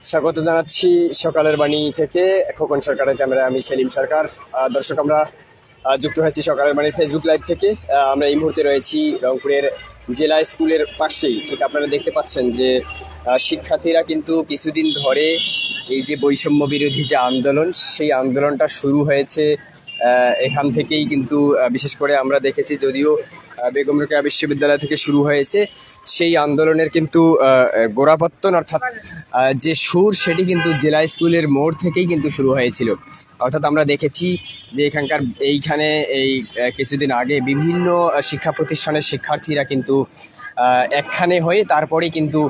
স্বাগত জানাচ্ছি সকালের বাণী থেকে। খোকন সরকারের ক্যামেরায় আমি সেলিম সরকার। দর্শক, আমরা যুক্ত হয়েছি সকালের বাণীর ফেসবুক লাইভ থেকে। আমরা এই মুহূর্তে রয়েছি রংপুরের জেলা স্কুলের পাশেই। ঠিক আপনারা দেখতে পাচ্ছেন যে শিক্ষার্থীরা কিন্তু কিছুদিন ধরে এই যে বৈষম্য বিরোধী যে আন্দোলন, সেই আন্দোলনটা শুরু হয়েছে এখান থেকেই। কিন্তু বিশেষ করে আমরা দেখেছি, যদিও বেগম রোকেয়া বিশ্ববিদ্যালয় থেকে শুরু হয়েছে, সেই আন্দোলনের কিন্তু গোড়াপত্তন অর্থাৎ যে সুর, সেটি কিন্তু জেলা স্কুলের মোড় থেকেই কিন্তু শুরু হয়েছিল। অর্থাৎ আমরা দেখেছি যে এইখানে কিছুদিন আগে বিভিন্ন শিক্ষা প্রতিষ্ঠানের শিক্ষার্থীরা কিন্তু একখানে হয়ে তারপরে কিন্তু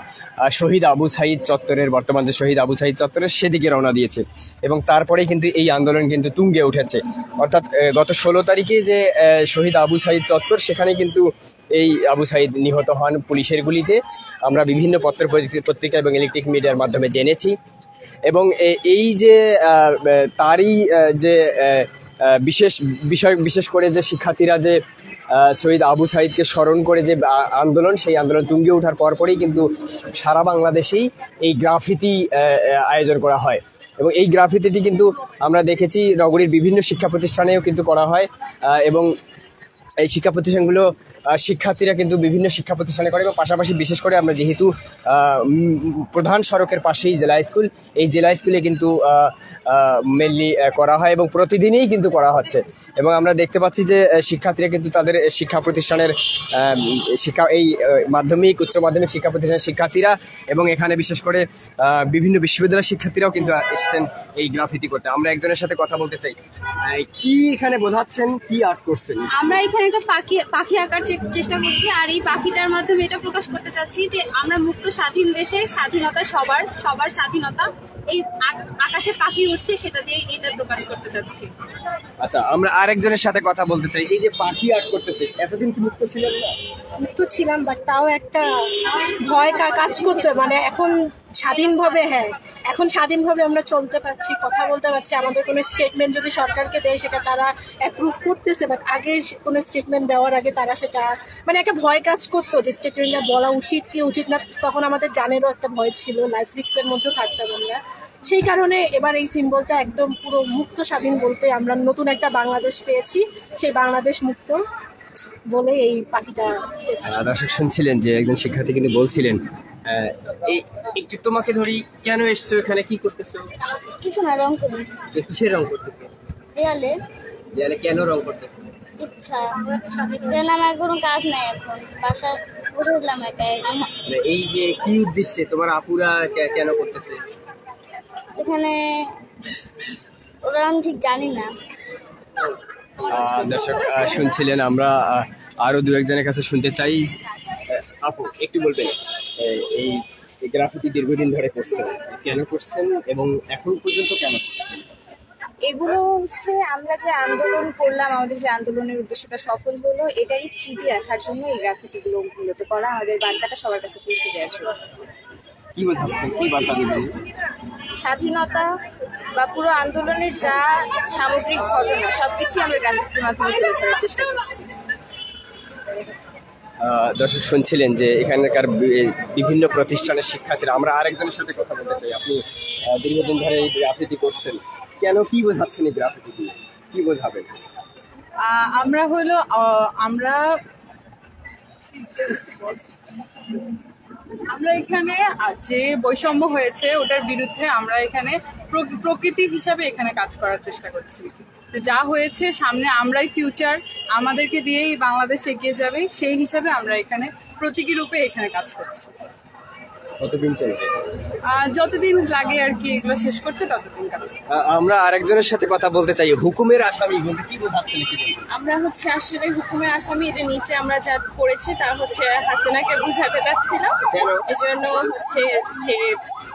শহীদ আবু সাঈদ চত্বরের, বর্তমান যে শহীদ আবু সাঈদ চত্বরের, সেদিকে রওনা দিয়েছে এবং তারপরেই কিন্তু এই আন্দোলন কিন্তু তুঙ্গে উঠেছে। অর্থাৎ গত 16 তারিখে যে শহীদ আবু সাঈদ চত্বর, সেখানে কিন্তু এই আবু সাঈদ নিহত হন পুলিশের গুলিতে। আমরা বিভিন্ন পত্রিকা এবং ইলেকট্রিক মিডিয়ার মাধ্যমে জেনেছি। এবং এই যে তারই যে বিশেষ করে যে শিক্ষার্থীরা যে শহীদ আবু সাঈদকে স্মরণ করে যে আন্দোলন, সেই আন্দোলন তুঙ্গে ওঠার পরপরই কিন্তু সারা বাংলাদেশেই এই গ্রাফিতি আয়োজন করা হয়। এবং এই গ্রাফিতিটি কিন্তু আমরা দেখেছি নগরীর বিভিন্ন শিক্ষা প্রতিষ্ঠানেও কিন্তু করা হয়। এবং এই শিক্ষা প্রতিষ্ঠানগুলো শিক্ষার্থীরা কিন্তু বিভিন্ন শিক্ষা প্রতিষ্ঠানে করে। এবং পাশাপাশি বিশেষ করে আমরা যেহেতু প্রধান সড়কের পাশেই জেলা স্কুল, এই জেলা স্কুলে কিন্তু মেনলি করা হয় এবং প্রতিদিনই কিন্তু করা হচ্ছে। এবং আমরা দেখতে পাচ্ছি যে শিক্ষার্থীরা কিন্তু তাদের শিক্ষা প্রতিষ্ঠানের এই মাধ্যমিক, উচ্চ মাধ্যমিক শিক্ষা প্রতিষ্ঠানের শিক্ষার্থীরা এবং এখানে বিশেষ করে বিভিন্ন বিশ্ববিদ্যালয়ের শিক্ষার্থীরাও কিন্তু এসেছেন এই গ্রাফিতি করতে। আমরা একজনের সাথে কথা বলতে চাই। কি এখানে বোঝাচ্ছেন, কি আর্ট করছেন? আমরা এখানে তো পাখি আঁকার চেষ্টা করছি, আর এই পাখিটার মাধ্যমে এটা প্রকাশ করতে চাচ্ছি যে আমরা মুক্ত স্বাধীন দেশে, স্বাধীনতা সবার স্বাধীনতা, এই আকাশে পাখি উঠছে, সেটা দিয়ে এটা প্রকাশ করতে চাচ্ছি। আচ্ছা, আমরা আরেকজনের সাথে কথা বলতে চাই। এই যে পাখি আর্ট করতেছে, এতদিন কি মুক্ত ছিলেন না? মুক্ত ছিলাম, বাট তাও একটা ভয় কাজ করতে, মানে এখন স্বাধীনভাবে, এখন স্বাধীনভাবে আমরা চলতে পারছি, কথা বলতে পারছি। আমাদের কোনো স্টেটমেন্ট যদি সরকারকে দেয়, সেটা তারা অ্যাপ্রুভ করতেছে, বাট আগে কোনো স্টেটমেন্ট দেওয়ার আগে তারা সেটা, মানে একটা ভয় কাজ করতো যে স্টেটমেন্টটা বলা উচিত কি উচিত না। তখন আমাদের জানেরও একটা ভয় ছিল, লাইফ রিস্কের মধ্যে থাকতাম আমরা। সেই কারণে এবার এই সিম্বলটা একদম পুরো মুক্ত স্বাধীন বলতে আমরা নতুন একটা বাংলাদেশ পেয়েছি, সেই বাংলাদেশ মুক্ত বলে এই পাখিটা। দর্শক শুনছিলেন যে একজন শিক্ষার্থী কিন্তু বলছিলেন, একটু তোমাকে ধরি, কেন এসছো এখানে, কি করতেছো? কিছু না, রং করি। কিসের রং করতেছো? দেয়ালে। কেন রং করতেছো? ইচ্ছা, আমার কোনো কাজ নাই, এখন বাসা উঠলাম একাই। এই যে কি উদ্দেশ্যে তোমার আপুরা কেন করতেছে এখানে, ওরা আমি ঠিক জানি না। দর্শক শুনছিলেন, আমরা আরো দু একজনের কাছে শুনতে চাই। আপু, একটু বলবেন এই গ্রাফিতি দীর্ঘদিন ধরে করছেন, কেন করছেন এবং এখন পর্যন্ত কেন করছেন? এগুলো হচ্ছে আমরা যে আন্দোলন করলাম, আমাদের যে আন্দোলনের উদ্দেশ্যটা সফল হলো, এটারই স্মৃতি রাখার জন্য এই গ্রাফিতিগুলো মূলত করা, আমাদের বার্তাটা সবার কাছে পৌঁছে দেওয়ার জন্য। কি বোঝাচ্ছেন, কি বার্তা দিবেন? স্বাধীনতা বা পুরো আন্দোলনের যা সামগ্রিক ঘটনা, সবকিছুই আমরা গ্রাফিতির মাধ্যমে তুলে ধরার চেষ্টা করছি। দর্শক শুনছিলেন যে এখানকার বিভিন্ন প্রতিষ্ঠানের শিক্ষার্থীরা। আমরা আরেকজনের সাথে কথা বলতে চাই। আপনি দীর্ঘদিন ধরে এই গ্রাফিতি করছেন, কেন, কি বোঝাচ্ছেন এই গ্রাফিতি দিয়ে, কি বোঝাবেন? আমরা এখানে যে বৈষম্য হয়েছে ওটার বিরুদ্ধে আমরা এখানে প্রকৃতি হিসাবে এখানে কাজ করার চেষ্টা করছি। যা হয়েছে সামনে, আমরাই ফিউচার, আমাদেরকে দিয়েই বাংলাদেশ এগিয়ে যাবে, সেই হিসাবে আমরা এখানে প্রতীকী রূপে এখানে কাজ করছি। কতদিন চলবে? যতদিন লাগে আর কি এগুলো শেষ করতে, ততদিন কাজ। আমরা আরেকজনের সাথে কথা বলতে চাই। হুকুমের আসামি বলতে কি বোঝাচ্ছেন? আমরা হচ্ছে আসলে হুকুমের আসামি, যে নিচে আমরা যা করেছি তা হচ্ছে হাসিনাকে বুঝাতে চাচ্ছিলাম। এজন্য হচ্ছে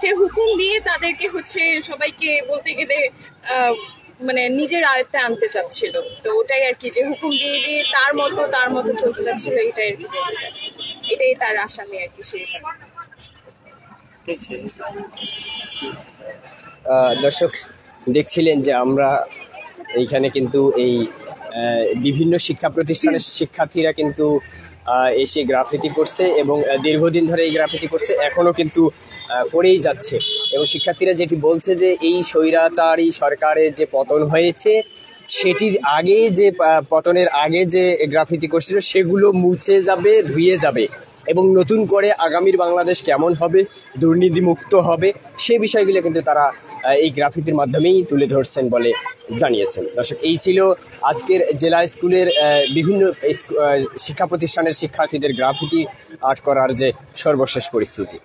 সে হুকুম দিয়ে তাদেরকে হচ্ছে সবাইকে বলতে গেলে মানে নিজের আয়ত্তে আনতে চাচ্ছিল। তো ওটাই আর কি, যে হুকুম দিয়ে দিয়ে তার মতো চলতে চাচ্ছিল, এটাই আর কি বলতে চাচ্ছিল। এটাই তার আসামি আর কি। সেই দর্শক দেখছিলেন যে আমরা এইখানে কিন্তু এই বিভিন্ন শিক্ষা প্রতিষ্ঠানের শিক্ষার্থীরা কিন্তু এসে গ্রাফিতি করছে এবং দীর্ঘদিন ধরে এই গ্রাফিতি করছে, এখনও কিন্তু করেই যাচ্ছে। এবং শিক্ষার্থীরা যেটি বলছে যে এই স্বৈরাচারী সরকারের যে পতন হয়েছে সেটির আগে যে পতনের আগে যে গ্রাফিতি করছিল সেগুলো মুছে যাবে, ধুয়ে যাবে এবং নতুন করে আগামীর বাংলাদেশ কেমন হবে, দুর্নীতিমুক্ত হবে, সে বিষয়গুলো কিন্তু তারা এই গ্রাফিতির মাধ্যমেই তুলে ধরছেন বলে জানিয়েছেন। দর্শক, এই ছিল আজকের জেলা স্কুলের বিভিন্ন শিক্ষা প্রতিষ্ঠানের শিক্ষার্থীদের গ্রাফিতি আর্ট করার যে সর্বশেষ পরিস্থিতি।